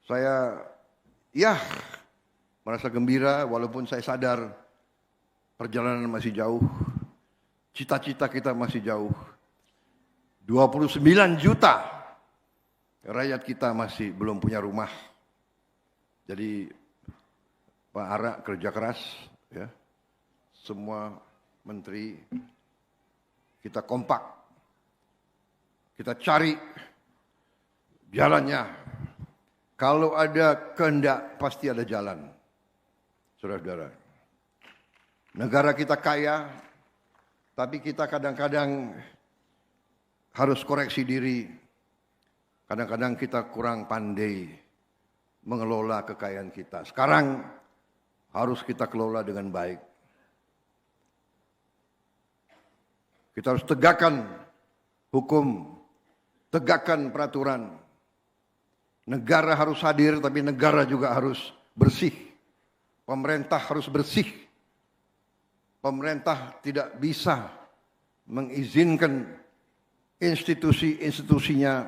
Saya merasa gembira walaupun saya sadar perjalanan masih jauh, cita-cita kita masih jauh. 29 juta rakyat kita masih belum punya rumah. Jadi Pak Ara kerja keras, ya. Semua menteri kita kompak, kita cari jalannya. Kalau ada kehendak pasti ada jalan, saudara-saudara. Negara kita kaya, tapi kita kadang-kadang harus koreksi diri. Kadang-kadang kita kurang pandai mengelola kekayaan kita. Sekarang harus kita kelola dengan baik. Kita harus tegakkan hukum, tegakkan peraturan. Negara harus hadir, tapi negara juga harus bersih. Pemerintah harus bersih. Pemerintah tidak bisa mengizinkan institusi-institusinya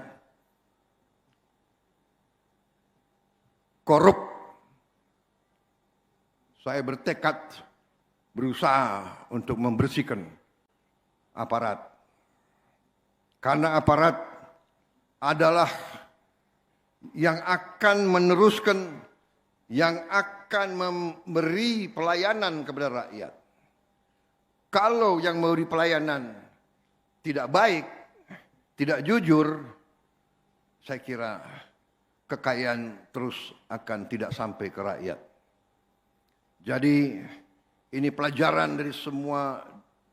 korup. Saya bertekad berusaha untuk membersihkan aparat. Karena aparat adalah yang akan meneruskan, yang akan memberi pelayanan kepada rakyat. Kalau yang memberi pelayanan tidak baik, tidak jujur, saya kira kekayaan terus akan tidak sampai ke rakyat. Jadi ini pelajaran dari semua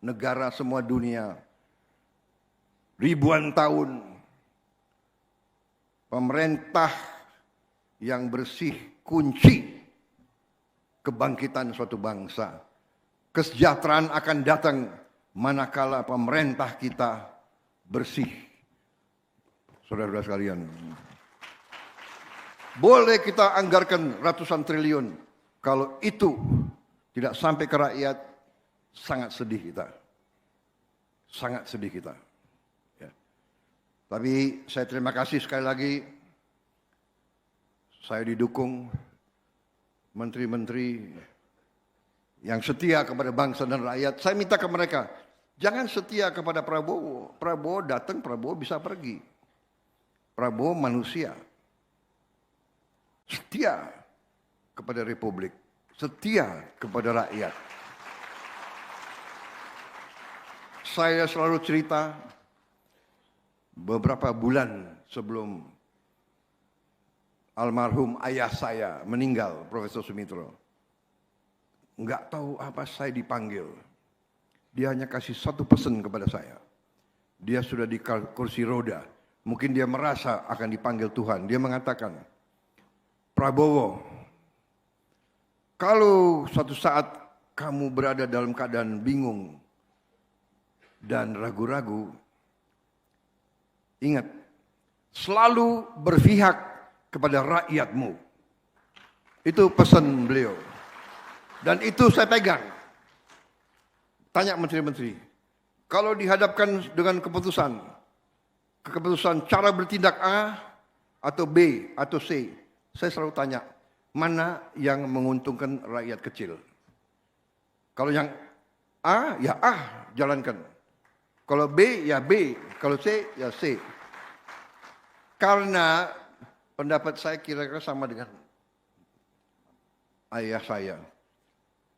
negara, semua dunia. Ribuan tahun pemerintah yang bersih kunci kebangkitan suatu bangsa. Kesejahteraan akan datang manakala pemerintah kita bersih. Saudara-saudara sekalian, boleh kita anggarkan ratusan triliun, kalau itu tidak sampai ke rakyat, sangat sedih kita. Sangat sedih kita. Tapi saya terima kasih sekali lagi, saya didukung menteri-menteri yang setia kepada bangsa dan rakyat. Saya minta ke mereka, jangan setia kepada Prabowo. Prabowo datang, Prabowo bisa pergi. Prabowo manusia. Setia kepada Republik, setia kepada rakyat. Saya selalu cerita, beberapa bulan sebelum almarhum ayah saya meninggal, Profesor Sumitro, enggak tahu apa saya dipanggil. Dia hanya kasih satu pesan kepada saya. Dia sudah di kursi roda. Mungkin dia merasa akan dipanggil Tuhan. Dia mengatakan, Prabowo, kalau suatu saat kamu berada dalam keadaan bingung dan ragu-ragu, ingat, selalu berpihak kepada rakyatmu. Itu pesan beliau. Dan itu saya pegang. Tanya menteri-menteri. Kalau dihadapkan dengan keputusan cara bertindak A atau B atau C, saya selalu tanya, mana yang menguntungkan rakyat kecil? Kalau yang A, ya A, jalankan. Kalau B, ya B. Kalau C, ya C. Karena pendapat saya kira-kira sama dengan ayah saya.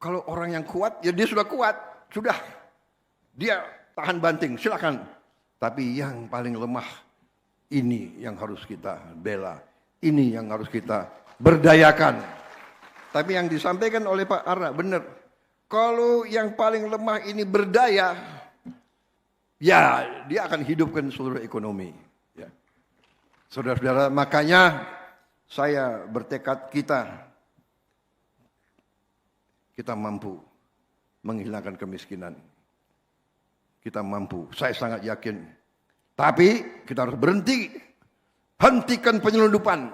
Kalau orang yang kuat, ya dia sudah kuat. Sudah. Dia tahan banting, silakan. Tapi yang paling lemah, ini yang harus kita bela. Ini yang harus kita berdayakan. Tapi yang disampaikan oleh Pak Ara, benar. Kalau yang paling lemah ini berdaya, ya, dia akan hidupkan seluruh ekonomi. Ya. Saudara-saudara, makanya saya bertekad kita mampu menghilangkan kemiskinan. Kita mampu, saya sangat yakin. Tapi kita harus berhenti. Hentikan penyelundupan.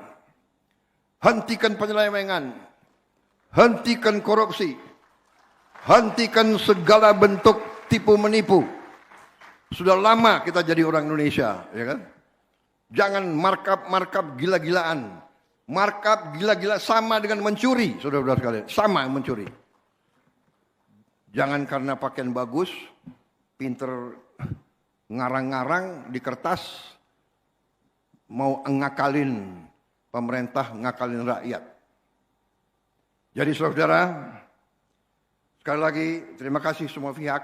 Hentikan penyelewengan. Hentikan korupsi. Hentikan segala bentuk tipu menipu. Sudah lama kita jadi orang Indonesia, ya kan? Jangan markup gila-gilaan. Markup gila-gila sama dengan mencuri, saudara-saudara sekalian. Sama mencuri. Jangan karena pakaian bagus, pinter ngarang-ngarang di kertas, mau ngakalin pemerintah, ngakalin rakyat. Jadi saudara, sekali lagi terima kasih semua pihak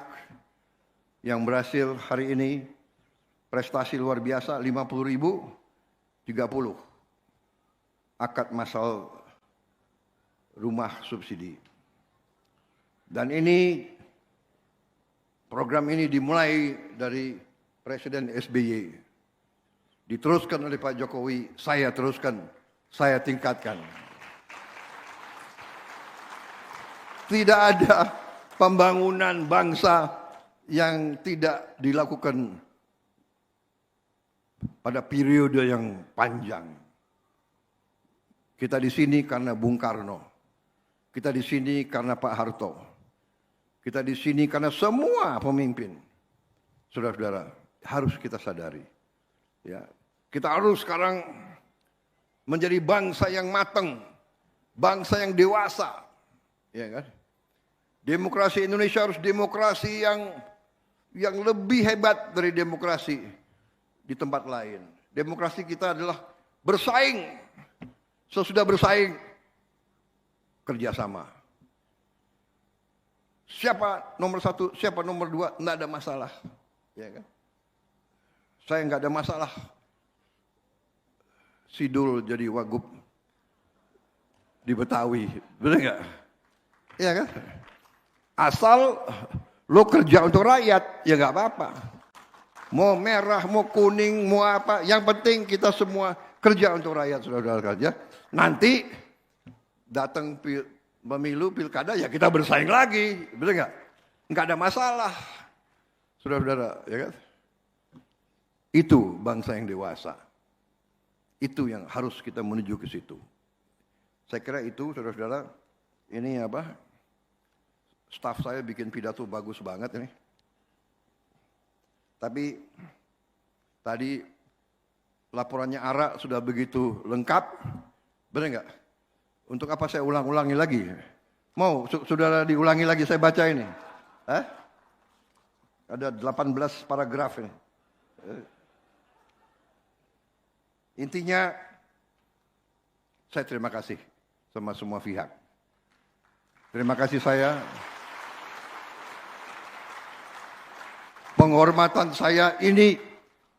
yang berhasil hari ini. Prestasi luar biasa, 50.000, 30 akad masal rumah subsidi. Dan ini, program ini dimulai dari Presiden SBY. Diteruskan oleh Pak Jokowi, saya teruskan, saya tingkatkan. Tidak ada pembangunan bangsa yang tidak dilakukan pada periode yang panjang. Kita di sini karena Bung Karno. Kita di sini karena Pak Harto. Kita di sini karena semua pemimpin. Saudara-saudara, harus kita sadari. Ya, kita harus sekarang menjadi bangsa yang matang, bangsa yang dewasa. Ya kan? Demokrasi Indonesia harus demokrasi yang lebih hebat dari demokrasi di tempat lain. Demokrasi kita adalah bersaing. Sesudah bersaing, kerjasama. Siapa nomor satu, siapa nomor dua, tidak ada masalah. Ya kan? Saya nggak ada masalah. Sidul jadi wagub di Betawi, benar nggak? Iya kan? Asal lo kerja untuk rakyat, ya nggak apa-apa. Mau merah, mau kuning, mau apa, yang penting kita semua kerja untuk rakyat, saudara-saudara kerja. Nanti datang pemilu, pilkada, ya kita bersaing lagi, benar nggak? Nggak ada masalah, saudara-saudara, ya kan? Itu bangsa yang dewasa. Itu yang harus kita menuju ke situ. Saya kira itu, saudara-saudara, ini apa? Staf saya bikin pidato bagus banget ini. Tapi tadi laporannya Ara sudah begitu lengkap, benar nggak? Untuk apa saya ulang-ulangi lagi? Mau saudara diulangi lagi saya baca ini? Ada 18 paragraf ini. Intinya, saya terima kasih sama semua pihak. Terima kasih saya. Penghormatan saya, ini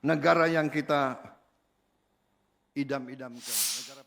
negara yang kita idam-idamkan. Negara